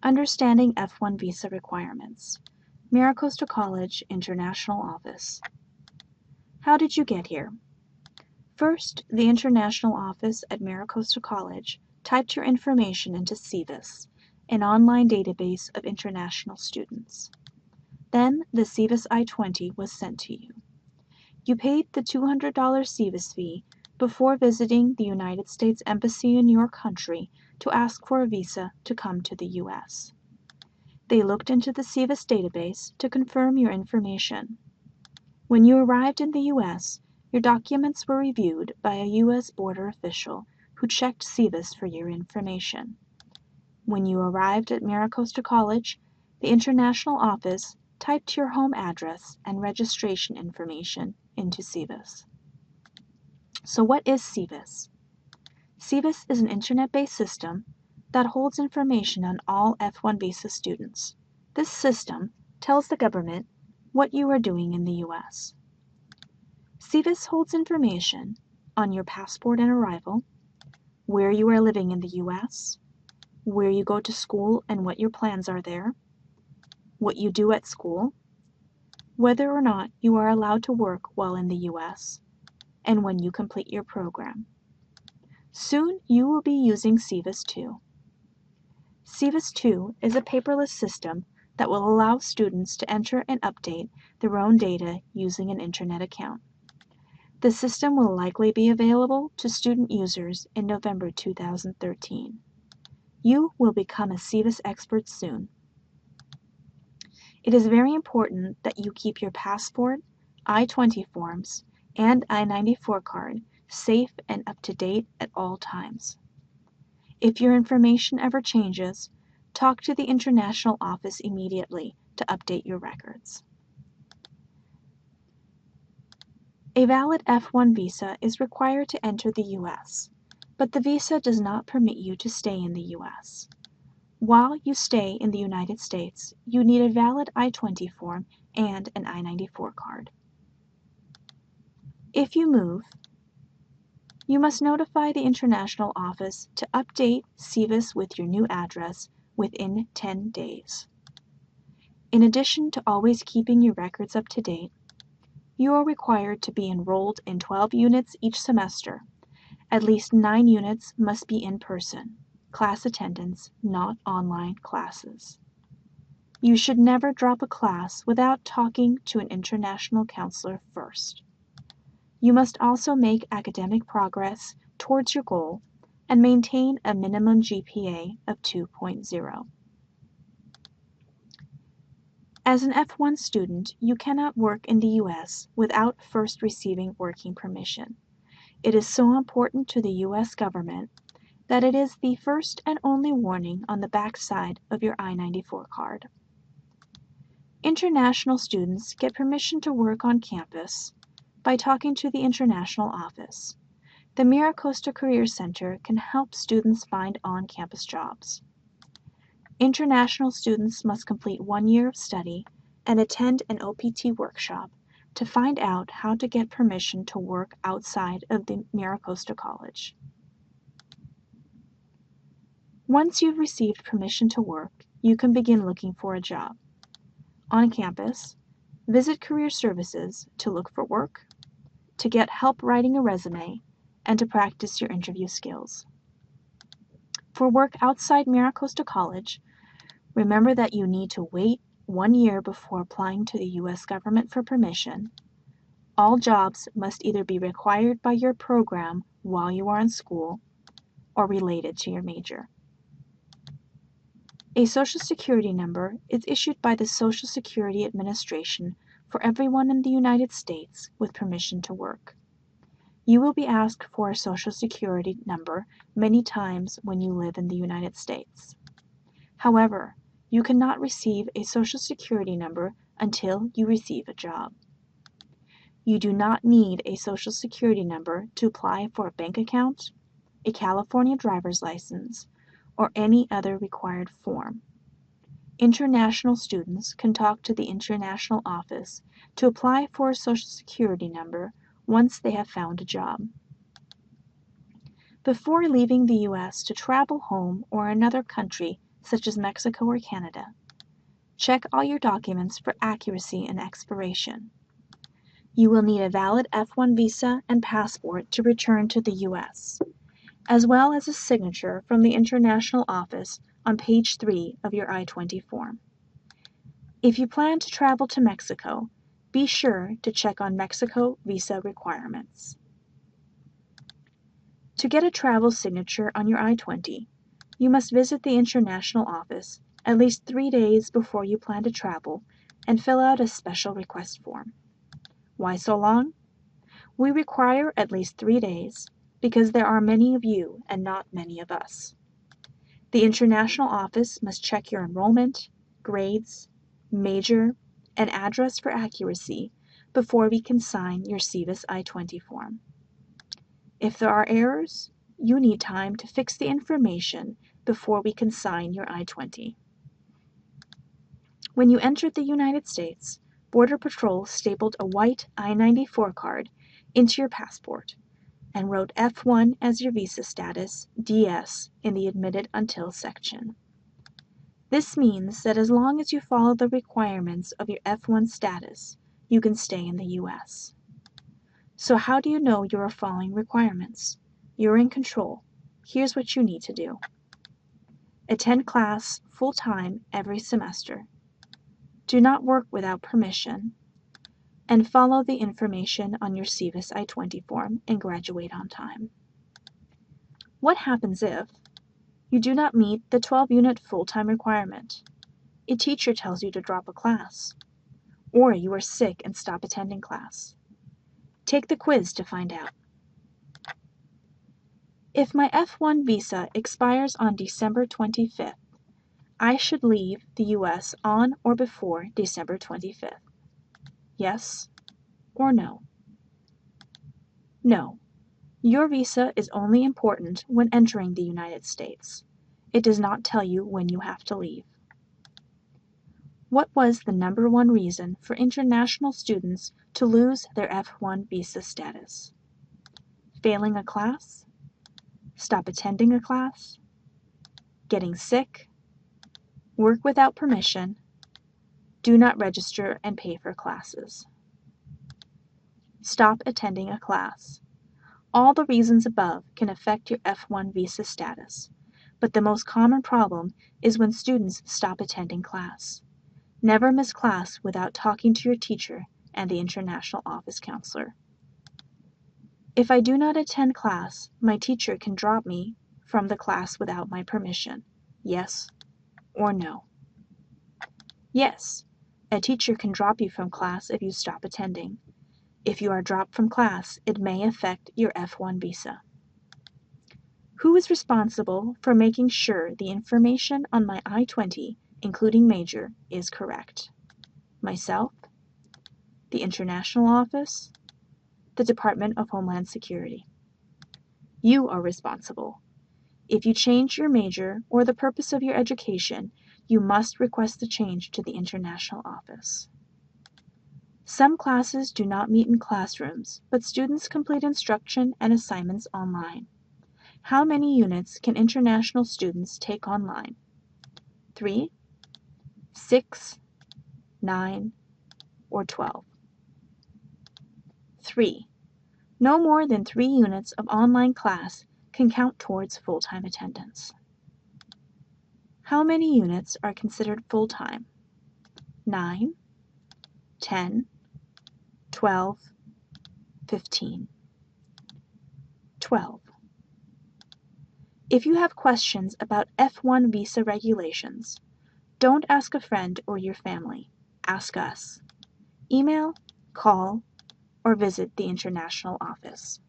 Understanding F-1 Visa Requirements. MiraCosta College International Office. How did you get here? First, the International Office at MiraCosta College typed your information into SEVIS, an online database of international students. Then, the SEVIS I-20 was sent to you. You paid the $200 SEVIS fee before visiting the United States Embassy in your country to ask for a visa to come to the U.S. They looked into the SEVIS database to confirm your information. When you arrived in the U.S., your documents were reviewed by a U.S. border official who checked SEVIS for your information. When you arrived at MiraCosta College, the International Office typed your home address and registration information into SEVIS. So what is SEVIS? SEVIS is an internet-based system that holds information on all F-1 visa students. This system tells the government what you are doing in the U.S. SEVIS holds information on your passport and arrival, where you are living in the U.S., where you go to school and what your plans are there, what you do at school, whether or not you are allowed to work while in the U.S., and when you complete your program. Soon you will be using SEVIS 2. SEVIS 2 is a paperless system that will allow students to enter and update their own data using an internet account. The system will likely be available to student users in November 2013. You will become a SEVIS expert soon. It is very important that you keep your passport, I-20 forms, and I-94 card safe and up to date at all times. If your information ever changes, talk to the International Office immediately to update your records. A valid F-1 visa is required to enter the U.S., but the visa does not permit you to stay in the U.S. While you stay in the United States, you need a valid I-20 form and an I-94 card. If you move, you must notify the International Office to update SEVIS with your new address within 10 days. In addition to always keeping your records up to date, you are required to be enrolled in 12 units each semester. At least 9 units must be in person, class attendance, not online classes. You should never drop a class without talking to an international counselor first. You must also make academic progress towards your goal and maintain a minimum GPA of 2.0. As an F-1 student, you cannot work in the U.S. without first receiving working permission. It is so important to the U.S. government that it is the first and only warning on the back side of your I-94 card. International students get permission to work on campus by talking to the International Office. The MiraCosta Career Center can help students find on-campus jobs. International students must complete 1 year of study and attend an OPT workshop to find out how to get permission to work outside of the MiraCosta College. Once you've received permission to work, you can begin looking for a job. On campus, visit Career Services to look for work, to get help writing a resume, and to practice your interview skills. For work outside MiraCosta College, remember that you need to wait 1 year before applying to the U.S. government for permission. All jobs must either be required by your program while you are in school or related to your major. A Social Security number is issued by the Social Security Administration for everyone in the United States with permission to work. You will be asked for a Social Security number many times when you live in the United States. However, you cannot receive a Social Security number until you receive a job. You do not need a Social Security number to apply for a bank account, a California driver's license, or any other required form. International students can talk to the International Office to apply for a Social Security number once they have found a job. Before leaving the U.S. to travel home or another country such as Mexico or Canada. Check all your documents for accuracy and expiration. You will need a valid F-1 visa and passport to return to the U.S., as well as a signature from the International Office on page 3 of your I-20 form. If you plan to travel to Mexico, be sure to check on Mexico visa requirements. To get a travel signature on your I-20, you must visit the International Office at least 3 days before you plan to travel and fill out a special request form. Why so long? We require at least 3 days because there are many of you and not many of us. The International Office must check your enrollment, grades, major, and address for accuracy before we can sign your SEVIS I-20 form. If there are errors, you need time to fix the information before we can sign your I-20. When you entered the United States, Border Patrol stapled a white I-94 card into your passport and wrote F-1 as your visa status, DS, in the Admitted Until section. This means that as long as you follow the requirements of your F-1 status, you can stay in the U.S. So how do you know you are following requirements? You're in control. Here's what you need to do. Attend class full-time every semester. Do not work without permission, and follow the information on your SEVIS I-20 form and graduate on time. What happens if you do not meet the 12-unit full-time requirement? A teacher tells you to drop a class, or you are sick and stop attending class. Take the quiz to find out. If my F-1 visa expires on December 25th, I should leave the U.S. on or before December 25th. Yes or no? No. Your visa is only important when entering the United States. It does not tell you when you have to leave. What was the #1 reason for international students to lose their F-1 visa status? Failing a class? Stop attending a class? Getting sick? Work without permission? Do not register and pay for classes? Stop attending a class. All the reasons above can affect your F-1 visa status, but the most common problem is when students stop attending class. Never miss class without talking to your teacher and the International Office counselor. If I do not attend class, my teacher can drop me from the class without my permission. Yes or no? Yes, a teacher can drop you from class if you stop attending. If you are dropped from class, it may affect your F-1 visa. Who is responsible for making sure the information on my I-20, including major, is correct? Myself? The International Office? The Department of Homeland Security? You are responsible. If you change your major or the purpose of your education, you must request the change to the International Office. Some classes do not meet in classrooms, but students complete instruction and assignments online. How many units can international students take online? 3, 6, 9, or 12? 3. No more than 3 units of online class can count towards full-time attendance. How many units are considered full-time? 9, 10, 12, 15. 12. If you have questions about F-1 visa regulations, don't ask a friend or your family. Ask us. Email, call, or visit the International Office.